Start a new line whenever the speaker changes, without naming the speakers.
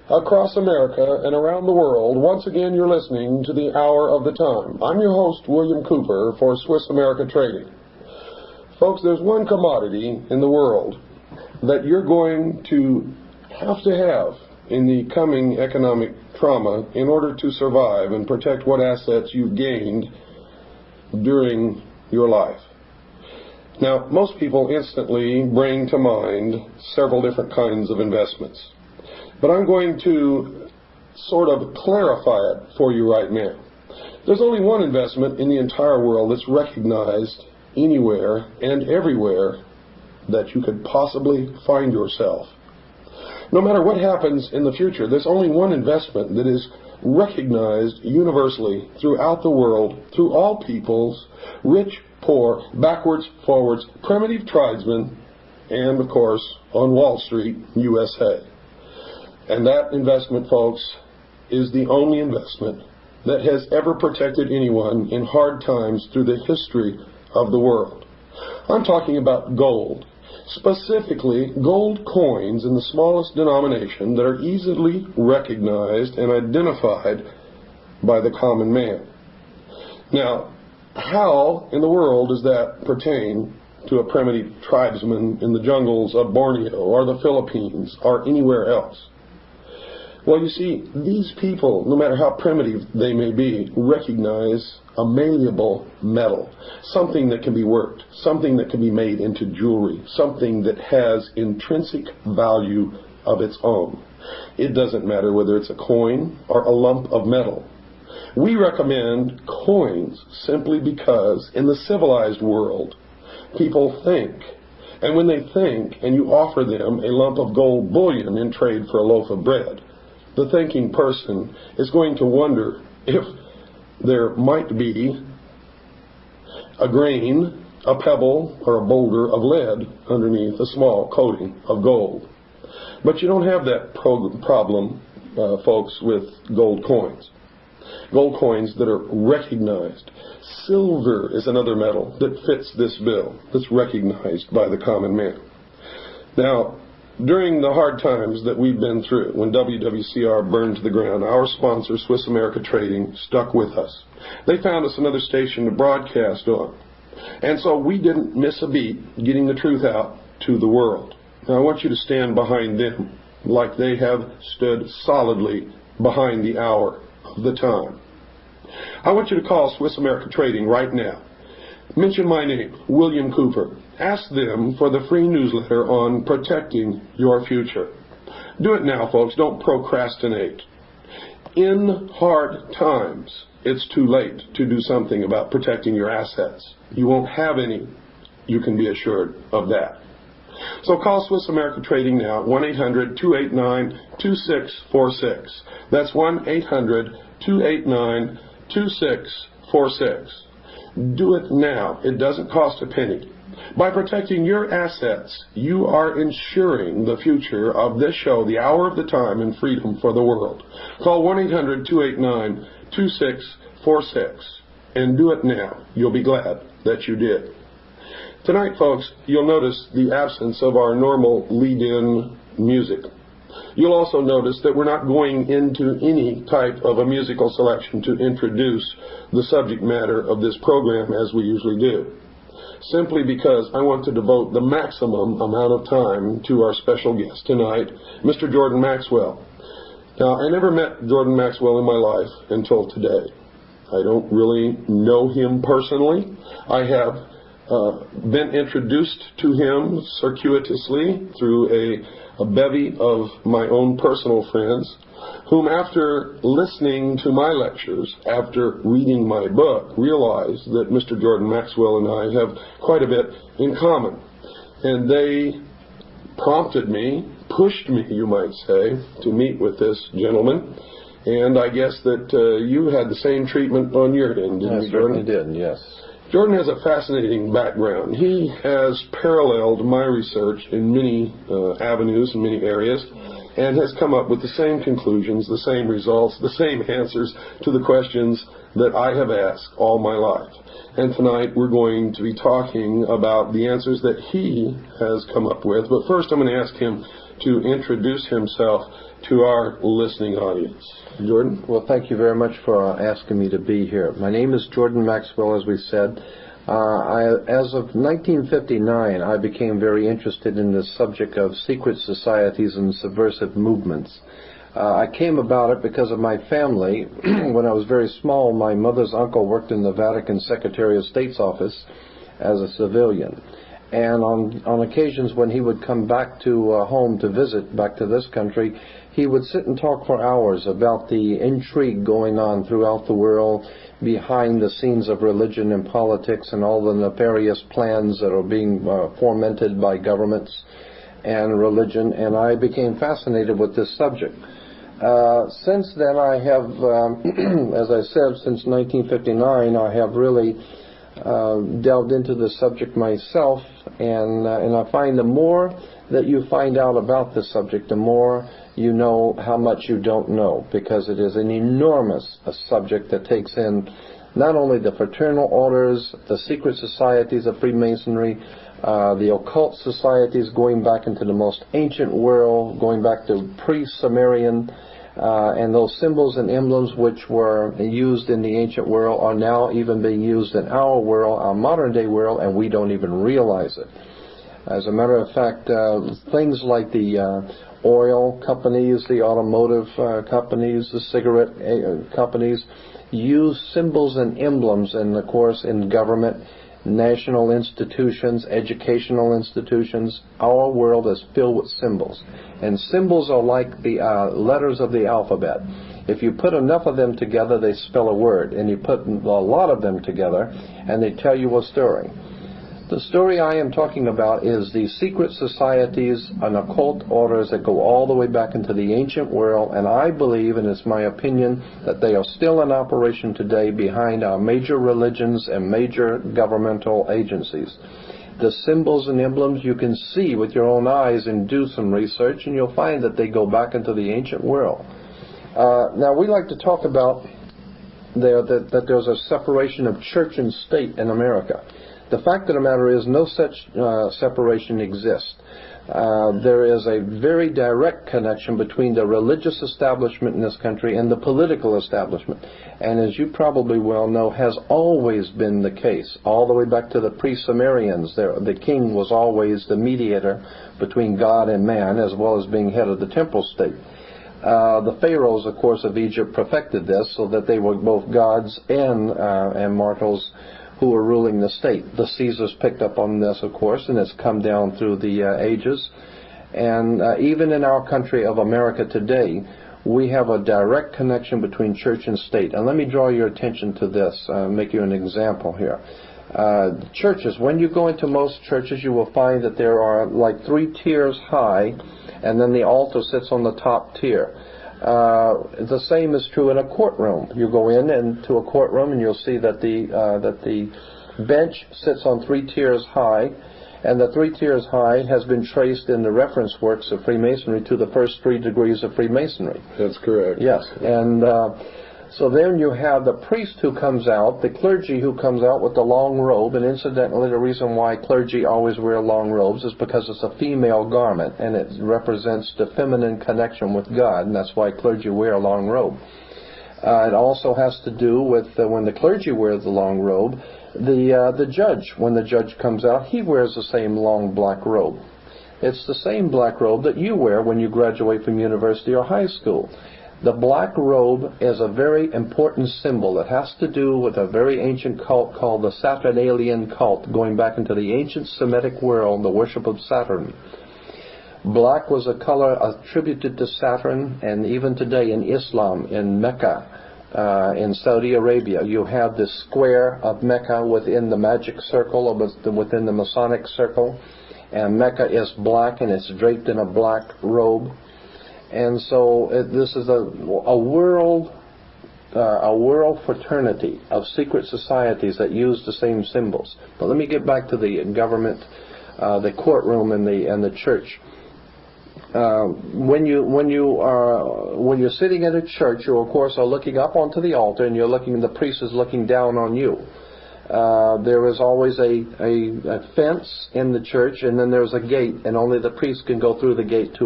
across America and around the world. Once again, you're listening to the Hour of the Time. I'm your host, William Cooper, for Swiss America Trading. Folks, there's one commodity in the world that you're going to have in the coming economic trauma in order to survive and protect what assets you've gained during your life. Now, most people instantly bring to mind several different kinds of investments. But I'm going to sort of clarify it for you right now. There's only one investment in the entire world that's recognized anywhere and everywhere that you could possibly find yourself. No matter what happens in the future, there's only one investment that is recognized universally throughout the world, through all peoples, rich, poor, backwards, forwards, primitive tribesmen, and, of course, on Wall Street, USA. And that investment, folks, is the only investment that has ever protected anyone in hard times through the history of the world. I'm talking about gold, specifically gold coins in the smallest denomination that are easily recognized and identified by the common man. Now, how in the world does that pertain to a primitive tribesman in the jungles of Borneo or the Philippines or anywhere else? Well, you see, these people, no matter how primitive they may be, recognize a malleable metal, something that can be worked, something that can be made into jewelry, something that has intrinsic value of its own. It doesn't matter whether it's a coin or a lump of metal. We recommend coins simply because in the civilized world, people think. And when they think and you offer them a lump of gold bullion in trade for a loaf of bread, the thinking person is going to wonder if there might be a grain, a pebble, or a boulder of lead underneath a small coating of gold. But you don't have that problem, folks, with gold coins. Gold coins that are recognized. Silver is another metal that fits this bill, that's recognized by the common man. Now, during the hard times that we've been through, when WWCR burned to the ground, our sponsor, Swiss America Trading, stuck with us. They found us another station to broadcast on. And so we didn't miss a beat getting the truth out to the world. Now I want you to stand behind them like they have stood solidly behind the Hour of the Time. I want you to call Swiss America Trading right now. Mention my name, William Cooper. Ask them for the free newsletter on protecting your future. Do it now, folks. Don't procrastinate. In hard times, it's too late to do something about protecting your assets. You won't have any. You can be assured of that. So call Swiss America Trading now at 1-800-289-2646. That's 1-800-289-2646. Do it now. It doesn't cost a penny. By protecting your assets, you are ensuring the future of this show, the Hour of the Time, and freedom for the world. Call 1-800-289-2646 and do it now. You'll be glad that you did. Tonight, folks, you'll notice the absence of our normal lead-in music. You'll also notice that we're not going into any type of a musical selection to introduce the subject matter of this program as we usually do, simply because I want to devote the maximum amount of time to our special guest tonight, Mr. Jordan Maxwell. Now, I never met Jordan Maxwell in my life until today. I don't really know him personally. I have been introduced to him circuitously through a bevy of my own personal friends, whom after listening to my lectures, after reading my book, realized that Mr. Jordan Maxwell and I have quite a bit in common. And they prompted me, pushed me, you might say, to meet with this gentleman. And I guess that you had the same treatment on your end, didn't you, Jordan?
I certainly did, yes.
Jordan has a fascinating background. He has paralleled my research in many avenues, in many areas, and has come up with the same conclusions, the same results, the same answers to the questions that I have asked all my life. And tonight we're going to be talking about the answers that he has come up with. But first I'm going to ask him to introduce himself to our listening audience. Jordan?
Well, thank you very much for asking me to be here. My name is Jordan Maxwell, as we said. As of 1959, I became very interested in the subject of secret societies and subversive movements. I came about it because of my family. When I was very small, my mother's uncle worked in the Vatican Secretary of State's office as a civilian. And on occasions when he would come back to home to visit, back to this country, he would sit and talk for hours about the intrigue going on throughout the world, behind the scenes of religion and politics, and all the nefarious plans that are being fomented by governments and religion. And I became fascinated with this subject. Since then, I have, as I said, since 1959, I have really delved into the subject myself, and I find the more that you find out about the subject, the more you know how much you don't know, because it is an enormous subject that takes in not only the fraternal orders, the secret societies of Freemasonry, the occult societies going back into the most ancient world, going back to pre-Sumerian, and those symbols and emblems which were used in the ancient world are now even being used in our world, our modern day world, and we don't even realize it. As a matter of fact, things like the oil companies, the automotive companies, the cigarette companies use symbols and emblems, and of course in government, national institutions, educational institutions. Our world is filled with symbols, and symbols are like the letters of the alphabet. If you put enough of them together, they spell a word, and you put a lot of them together and they tell you a story. The story I am talking about is the secret societies and occult orders that go all the way back into the ancient world, and I believe, and it's my opinion, that they are still in operation today behind our major religions and major governmental agencies. The symbols and emblems you can see with your own eyes, and do some research, and you'll find that they go back into the ancient world. Now, we like to talk about that there's a separation of church and state in America. The fact of the matter is no such separation exists. There is a very direct connection between the religious establishment in this country and the political establishment. And as you probably well know, has always been the case. All the way back to the pre-Sumerians, the king was always the mediator between God and man, as well as being head of the temporal state. The pharaohs, of course, of Egypt perfected this, so that they were both gods and mortals who were ruling the state. The Caesars picked up on this, of course, and it's come down through the ages. And even in our country of America today, we have a direct connection between church and state. And let me draw your attention to this, make you an example here. Churches, when you go into most churches, you will find that there are like 3 tiers high, and then the altar sits on the top tier. The same is true in a courtroom. You go into a courtroom and you'll see that the bench sits on 3 tiers high, and the 3 tiers high has been traced in the reference works of Freemasonry to the first 3 degrees of Freemasonry.
That's correct.
Yes, and so then you have the priest who comes out, the clergy who comes out with the long robe, and incidentally the reason why clergy always wear long robes is because it's a female garment, and it represents the feminine connection with God, and that's why clergy wear a long robe. It also has to do with when the clergy wears the long robe, the judge, when the judge comes out, he wears the same long black robe. It's the same black robe that you wear when you graduate from university or high school. The black robe is a very important symbol. It has to do with a very ancient cult called the Saturnalian cult, going back into the ancient Semitic world, the worship of Saturn. Black was a color attributed to Saturn, and even today in Islam, in Mecca, in Saudi Arabia, you have this square of Mecca within the magic circle, or within the Masonic circle, and Mecca is black, and it's draped in a black robe. And so this is a world fraternity of secret societies that use the same symbols. But let me get back to the government, the courtroom, and the church. When you're sitting at a church, you of course are looking up onto the altar, and the priest is looking down on you. There is always a fence in the church, and then there's a gate, and only the priest can go through the gate to